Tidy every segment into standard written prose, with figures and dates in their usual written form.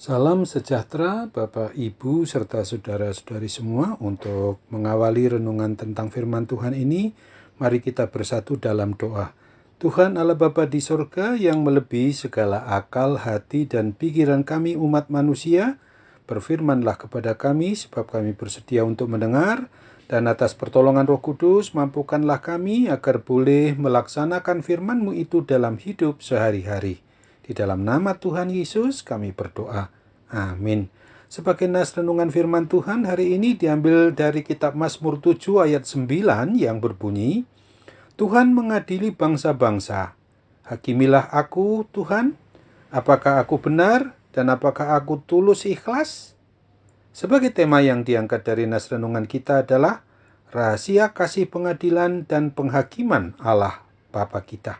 Salam sejahtera Bapak, Ibu, serta saudara-saudari semua. Untuk mengawali renungan tentang firman Tuhan ini, mari kita bersatu dalam doa. Tuhan Allah Bapa di sorga yang melebihi segala akal, hati, dan pikiran kami umat manusia, berfirmanlah kepada kami sebab kami bersedia untuk mendengar, dan atas pertolongan Roh Kudus mampukanlah kami agar boleh melaksanakan firman-Mu itu dalam hidup sehari-hari. Di dalam nama Tuhan Yesus kami berdoa. Amin. Sebagai nas renungan firman Tuhan hari ini diambil dari kitab Mazmur 7 ayat 9 yang berbunyi, Tuhan mengadili bangsa-bangsa. Hakimilah aku, Tuhan, apakah aku benar dan apakah aku tulus ikhlas? Sebagai tema yang diangkat dari nas renungan kita adalah rahasia kasih pengadilan dan penghakiman Allah Bapa kita.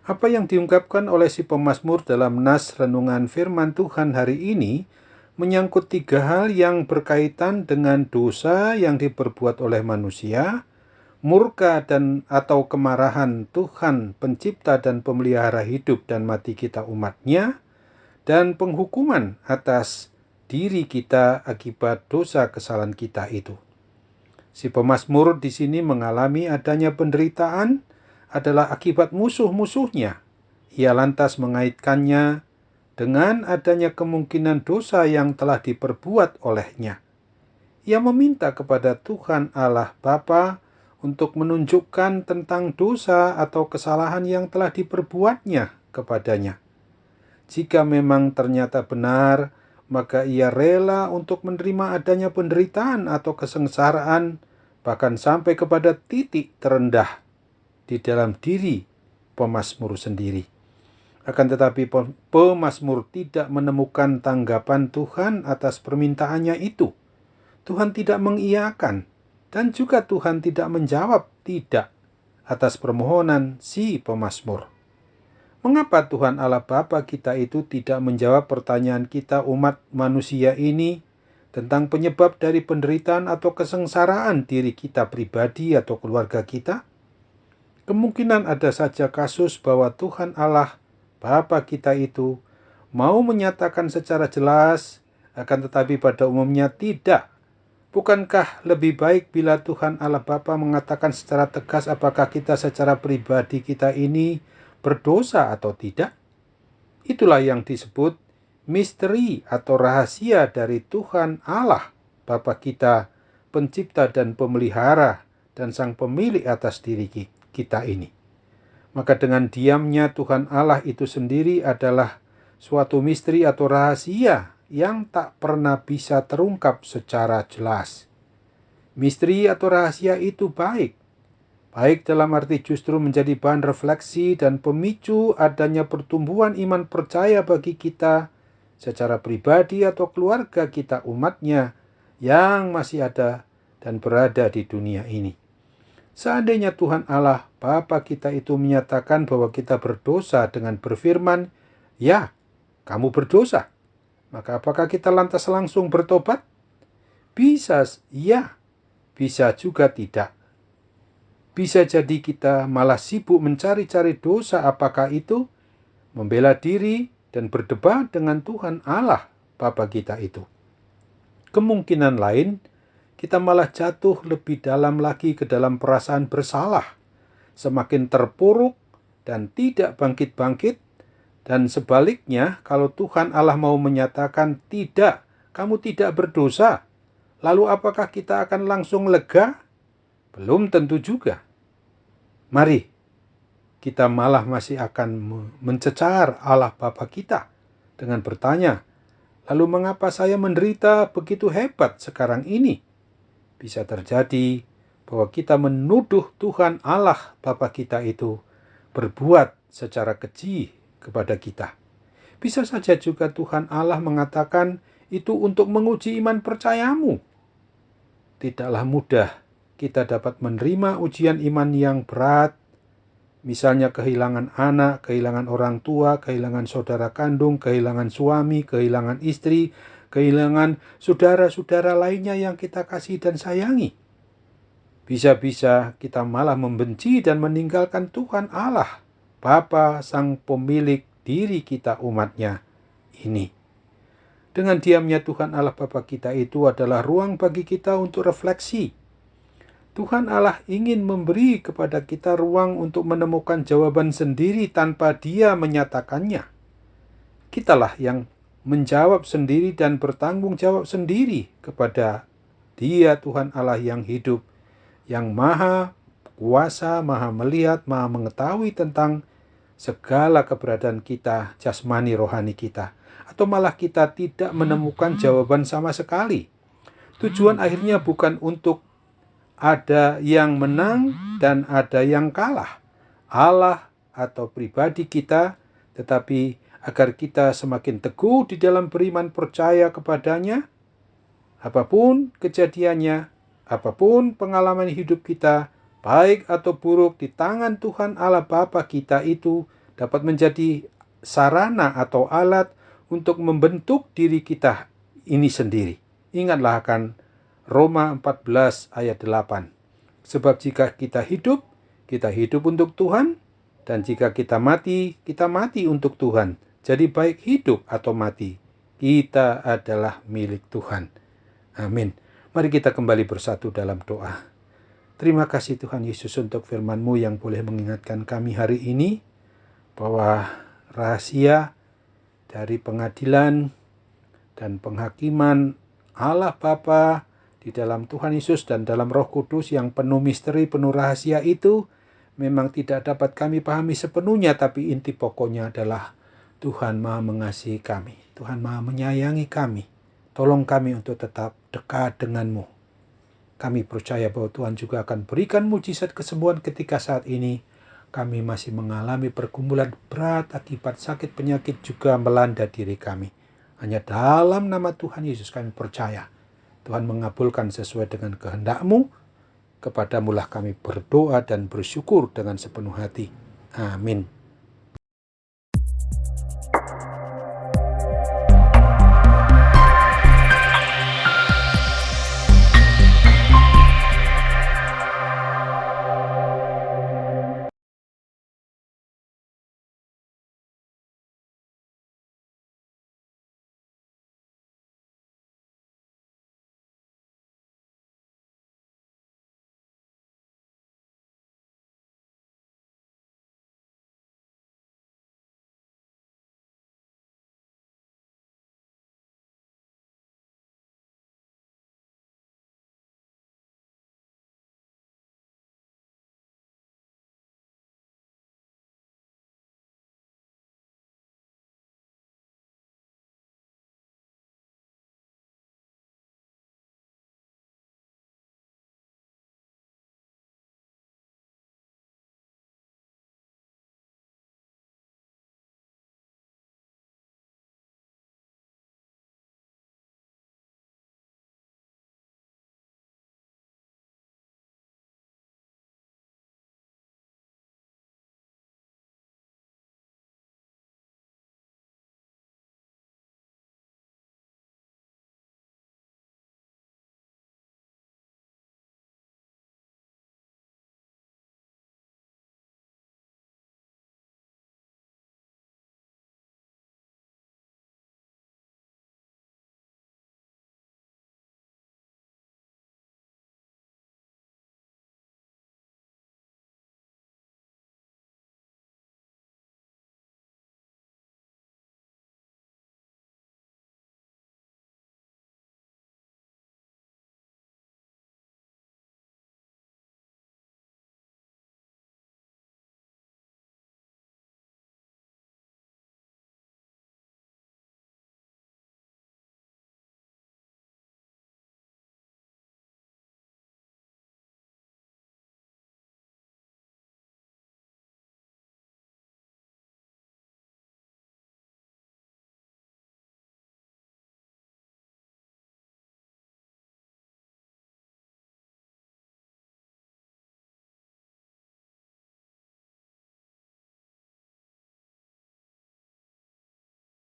Apa yang diungkapkan oleh si pemazmur dalam nas renungan firman Tuhan hari ini menyangkut 3 hal yang berkaitan dengan dosa yang diperbuat oleh manusia, murka dan atau kemarahan Tuhan pencipta dan pemelihara hidup dan mati kita umatnya, dan penghukuman atas diri kita akibat dosa kesalahan kita itu. Si pemazmur di sini mengalami adanya penderitaan adalah akibat musuh-musuhnya. Ia lantas mengaitkannya dengan adanya kemungkinan dosa yang telah diperbuat olehnya. Ia meminta kepada Tuhan Allah Bapa untuk menunjukkan tentang dosa atau kesalahan yang telah diperbuatnya kepadanya. Jika memang ternyata benar, maka ia rela untuk menerima adanya penderitaan atau kesengsaraan, bahkan sampai kepada titik terendah di dalam diri pemazmur sendiri. Akan tetapi pemazmur tidak menemukan tanggapan Tuhan atas permintaannya itu. Tuhan tidak mengiyakan, dan juga Tuhan tidak menjawab tidak atas permohonan si pemazmur. Mengapa Tuhan Allah Bapa kita itu tidak menjawab pertanyaan kita umat manusia ini tentang penyebab dari penderitaan atau kesengsaraan diri kita pribadi atau keluarga kita? Kemungkinan ada saja kasus bahwa Tuhan Allah Bapa kita itu mau menyatakan secara jelas, akan tetapi pada umumnya tidak. Bukankah lebih baik bila Tuhan Allah Bapa mengatakan secara tegas apakah kita secara pribadi kita ini berdosa atau tidak? Itulah yang disebut misteri atau rahasia dari Tuhan Allah Bapa kita, pencipta dan pemelihara dan sang pemilik atas diri kita ini. Maka dengan diamnya Tuhan Allah itu sendiri adalah suatu misteri atau rahasia yang tak pernah bisa terungkap secara jelas. Misteri atau rahasia itu baik dalam arti justru menjadi bahan refleksi dan pemicu adanya pertumbuhan iman percaya bagi kita secara pribadi atau keluarga kita umatnya yang masih ada dan berada di dunia ini. Seandainya Tuhan Allah Bapa kita itu menyatakan bahwa kita berdosa dengan berfirman, "Ya, kamu berdosa," maka apakah kita lantas langsung bertobat? Bisa ya, bisa juga tidak. Bisa jadi kita malah sibuk mencari-cari dosa, apakah itu membela diri dan berdebat dengan Tuhan Allah Bapa kita itu. Kemungkinan lain, kita malah jatuh lebih dalam lagi ke dalam perasaan bersalah, semakin terpuruk dan tidak bangkit-bangkit. Dan sebaliknya, kalau Tuhan Allah mau menyatakan tidak, kamu tidak berdosa, lalu apakah kita akan langsung lega? Belum tentu juga. Mari, kita malah masih akan mencecar Allah Bapa kita dengan bertanya, lalu mengapa saya menderita begitu hebat sekarang ini? Bisa terjadi bahwa kita menuduh Tuhan Allah Bapa kita itu berbuat secara keji kepada kita. Bisa saja juga Tuhan Allah mengatakan itu untuk menguji iman percayamu. Tidaklah mudah kita dapat menerima ujian iman yang berat, misalnya kehilangan anak, kehilangan orang tua, kehilangan saudara kandung, kehilangan suami, kehilangan istri, kehilangan saudara-saudara lainnya yang kita kasih dan sayangi. Bisa-bisa kita malah membenci dan meninggalkan Tuhan Allah, Bapa sang pemilik diri kita umatnya ini. Dengan diamnya Tuhan Allah Bapa kita itu adalah ruang bagi kita untuk refleksi. Tuhan Allah ingin memberi kepada kita ruang untuk menemukan jawaban sendiri tanpa Dia menyatakannya. Kitalah yang menjawab sendiri dan bertanggung jawab sendiri kepada Dia Tuhan Allah yang hidup, yang maha kuasa, maha melihat, maha mengetahui tentang segala keberadaan kita, jasmani rohani kita. Atau malah kita tidak menemukan jawaban sama sekali. Tujuan akhirnya bukan untuk ada yang menang dan ada yang kalah, Allah atau pribadi kita, tetapi agar kita semakin teguh di dalam beriman percaya kepadanya. Apapun kejadiannya, apapun pengalaman hidup kita, baik atau buruk, di tangan Tuhan Allah Bapa kita itu dapat menjadi sarana atau alat untuk membentuk diri kita ini sendiri. Ingatlah akan Roma 14 ayat 8. Sebab jika kita hidup untuk Tuhan, dan jika kita mati untuk Tuhan. Jadi baik hidup atau mati, kita adalah milik Tuhan. Amin. Mari kita kembali bersatu dalam doa. Terima kasih Tuhan Yesus untuk firman-Mu yang boleh mengingatkan kami hari ini bahwa rahasia dari pengadilan dan penghakiman Allah Bapa di dalam Tuhan Yesus dan dalam Roh Kudus yang penuh misteri, penuh rahasia itu memang tidak dapat kami pahami sepenuhnya, tapi inti pokoknya adalah Tuhan Maha mengasihi kami, Tuhan Maha menyayangi kami. Tolong kami untuk tetap dekat dengan-Mu. Kami percaya bahwa Tuhan juga akan berikan mujizat kesembuhan ketika saat ini kami masih mengalami pergumulan berat akibat sakit penyakit juga melanda diri kami. Hanya dalam nama Tuhan Yesus kami percaya Tuhan mengabulkan sesuai dengan kehendak-Mu. Kepadamu lah kami berdoa dan bersyukur dengan sepenuh hati. Amin.